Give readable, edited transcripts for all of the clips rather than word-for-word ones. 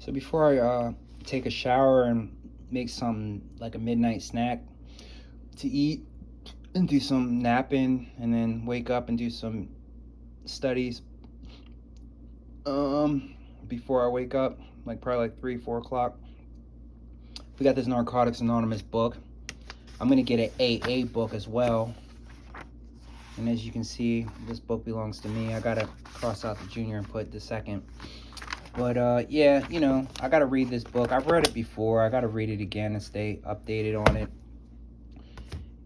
So before I take a shower and make some like a midnight snack to eat and do some napping and then wake up and do some studies before I wake up, like probably like 3, 4 o'clock. We got this Narcotics Anonymous book. I'm gonna get an AA book as well. And as you can see, this book belongs to me. I gotta cross out the junior and put the second. But yeah, I gotta read this book. I've read it before. I gotta read it again and stay updated on it.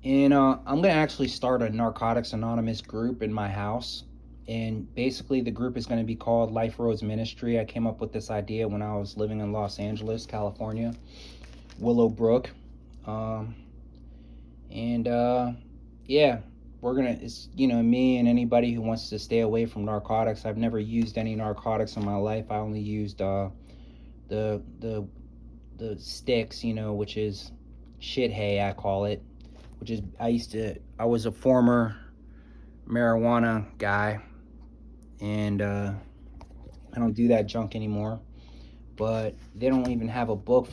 And I'm gonna actually start a Narcotics Anonymous group in my house. And basically, the group is going to be called Life Roads Ministry. I came up with this idea when I was living in Los Angeles, California, Willowbrook. Yeah, we're gonna, it's, me and anybody who wants to stay away from narcotics. I've never used any narcotics in my life. I only used the sticks, which is shit hay, I call it, which is, I was a former marijuana guy, and I don't do that junk anymore. But they don't even have a book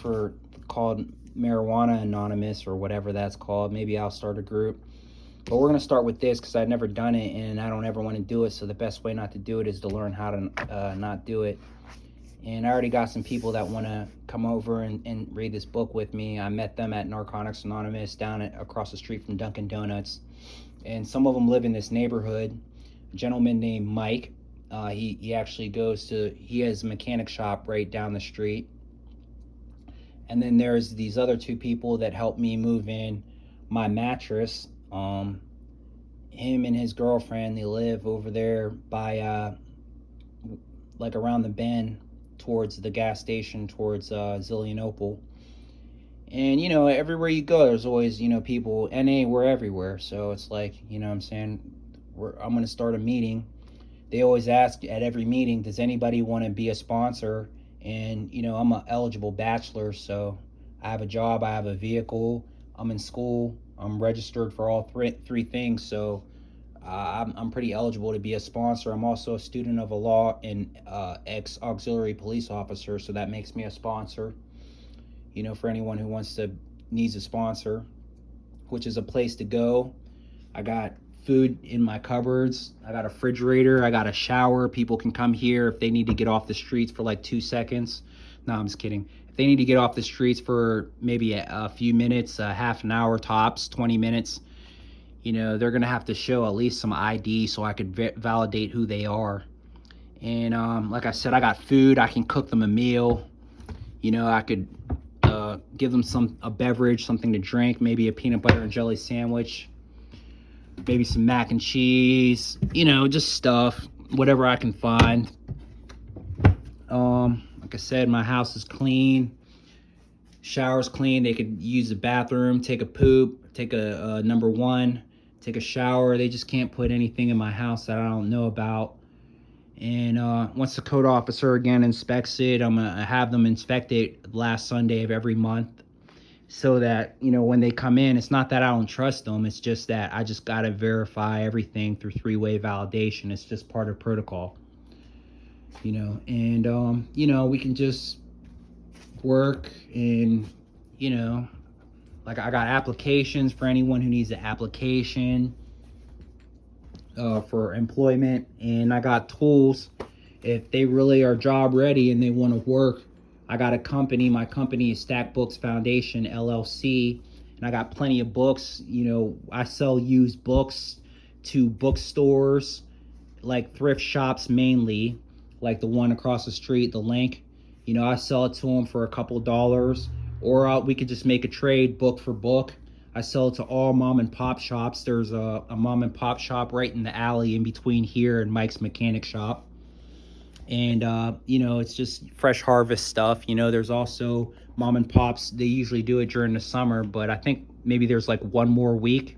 called Marijuana Anonymous or whatever that's called. Maybe I'll start a group. But we're going to start with this because I've never done it and I don't ever want to do it. So the best way not to do it is to learn how to not do it. And I already got some people that want to come over and read this book with me. I met them at Narcotics Anonymous across the street from Dunkin' Donuts. And some of them live in this neighborhood. A gentleman named Mike. He actually he has a mechanic shop right down the street. And then there's these other two people that helped me move in my mattress. Him and his girlfriend, they live over there by like around the bend towards the gas station, towards Zillionople. And everywhere you go there's always people. We're everywhere, so it's like, what I'm saying, I'm going to start a meeting. They always ask at every meeting, does anybody want to be a sponsor? And I'm an eligible bachelor, so I have a job, I have a vehicle, I'm in school, I'm registered for all three things, so I'm pretty eligible to be a sponsor. I'm also a student of a law and ex-auxiliary police officer, so that makes me a sponsor. For anyone who needs a sponsor, which is a place to go. I got food in my cupboards. I got a refrigerator. I got a shower. People can come here if they need to get off the streets for like 2 seconds. No, I'm just kidding. If they need to get off the streets for maybe a few minutes, half an hour tops, 20 minutes, they're going to have to show at least some ID so I could validate who they are. And like I said, I got food. I can cook them a meal. I could give them a beverage, something to drink, maybe a peanut butter and jelly sandwich, maybe some mac and cheese, just stuff, whatever I can find. Like I said, my house is clean, shower's clean. They could use the bathroom, take a poop, take a number one, take a shower. They just can't put anything in my house that I don't know about. And once the code officer again inspects it, I'm gonna have them inspect it last Sunday of every month, so that when they come in, it's not that I don't trust them, it's just that I just gotta verify everything through three-way validation. It's just part of protocol, and we can just work. And like I got applications for anyone who needs an application for employment, and I got tools if they really are job ready and they want to work. I got a company. My company is Stack Books Foundation LLC, and I got plenty of books. I sell used books to bookstores, like thrift shops mainly, like the one across the street, the Link. I sell it to them for a couple dollars, or we could just make a trade, book for book. I sell it to all mom and pop shops. There's a mom and pop shop right in the alley in between here and Mike's mechanic shop. And, it's just fresh harvest stuff. There's also mom and pops. They usually do it during the summer, but I think maybe there's like one more week,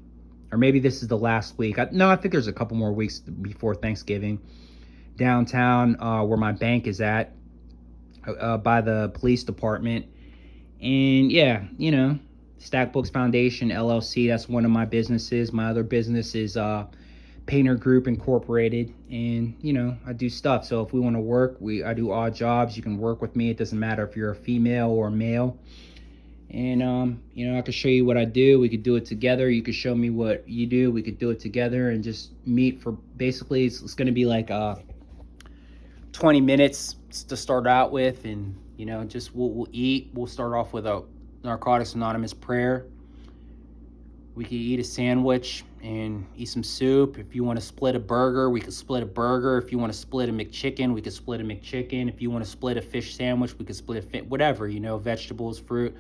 or maybe this is the last week. I think there's a couple more weeks before Thanksgiving. Downtown, where my bank is at, by the police department. And yeah, Stack Books Foundation LLC, that's one of my businesses. My other business is Painter Group Incorporated, and you know, I do stuff. So if we want to work, I do odd jobs. You can work with me. It doesn't matter if you're a female or a male. And you know, I could show you what I do. We could do it together. You could show me what you do. We could do it together and just meet for basically it's going to be like 20 minutes to start out with, and you know, just we'll eat. We'll start off with a Narcotics Anonymous prayer. We could eat a sandwich and eat some soup. If you want to split a burger, we could split a burger. If you want to split a McChicken, we could split a McChicken. If you want to split a fish sandwich, we could split whatever, you know, vegetables, fruit,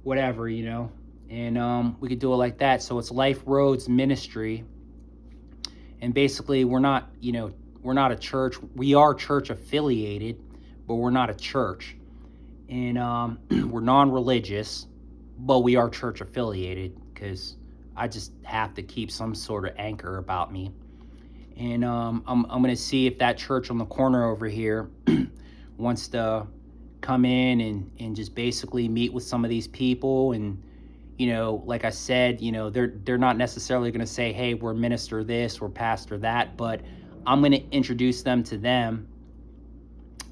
whatever, you know. And we could do it like that. So it's Life Roads Ministry. And basically, we're not, you know, we're not a church. We are church affiliated, but we're not a church. And we're non-religious, but we are church affiliated because I just have to keep some sort of anchor about me. And I'm going to see if that church on the corner over here wants to come in and just basically meet with some of these people. And, you know, like I said, you know, they're not necessarily going to say, hey, we're minister this or pastor that, but I'm going to introduce them to them.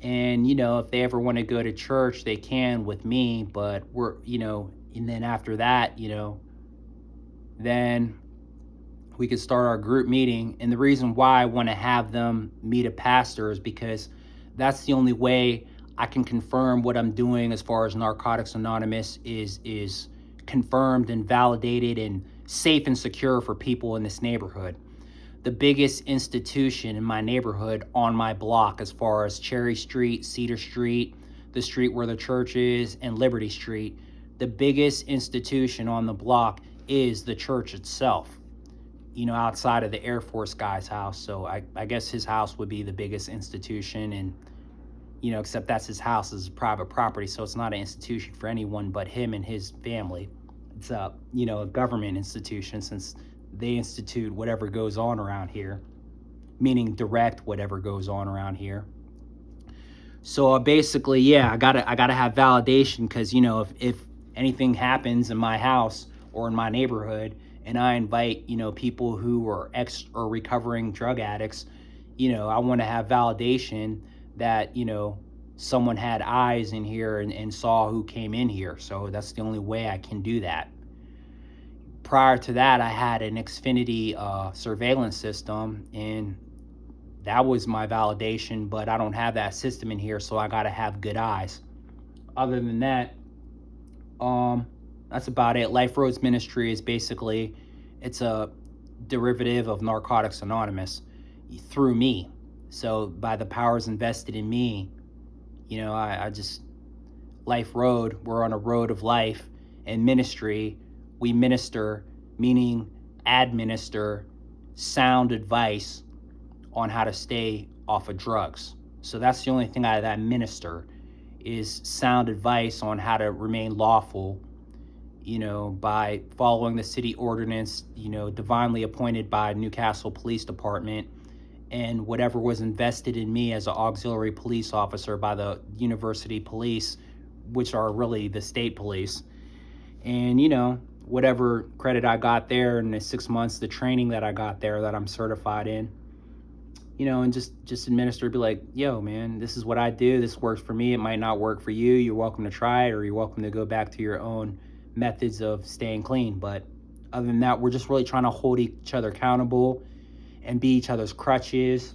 And, you know, if they ever want to go to church, they can with me, but we're, you know, and then after that, you know, then we could start our group meeting. And the reason why I want to have them meet a pastor is because that's the only way I can confirm what I'm doing as far as Narcotics Anonymous is confirmed and validated and safe and secure for people in this neighborhood. The biggest institution in my neighborhood on my block, as far as Cherry Street, Cedar Street, the street where the church is, and Liberty Street, the biggest institution on the block is the church itself, you know, outside of the Air Force guy's house. So I guess his house would be the biggest institution, and, you know, except that's his house, is private property, so it's not an institution for anyone but him and his family. It's a, you know, a government institution, since they institute whatever goes on around here, meaning direct whatever goes on around here. So basically, yeah, I gotta have validation, because, you know, if anything happens in my house or in my neighborhood, and I invite, you know, people who are or recovering drug addicts, you know, I want to have validation that, you know, someone had eyes in here and saw who came in here. So that's the only way I can do that. Prior to that, I had an Xfinity surveillance system, and that was my validation, but I don't have that system in here, so I got to have good eyes. Other than that, that's about it. Life Roads Ministry is basically, it's a derivative of Narcotics Anonymous through me. So by the powers invested in me, you know, I just, Life Road, we're on a road of life, and ministry, we minister, meaning administer sound advice on how to stay off of drugs. So that's the only thing that I minister, is sound advice on how to remain lawful, you know, by following the city ordinance, you know, divinely appointed by Newcastle Police Department, and whatever was invested in me as an auxiliary police officer by the university police, which are really the state police. And, you know, whatever credit I got there in the 6 months, the training that I got there that I'm certified in, you know, and just administer, be like, yo, man, this is what I do. This works for me. It might not work for you. You're welcome to try it, or you're welcome to go back to your own methods of staying clean. But other than that, we're just really trying to hold each other accountable and be each other's crutches,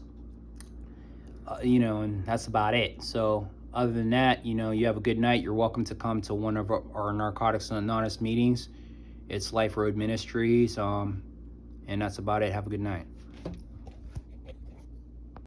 you know, and that's about it. So other than that, you know, you have a good night. You're welcome to come to one of our Narcotics Anonymous meetings. It's Life Road Ministries, and that's about it. Have a good night.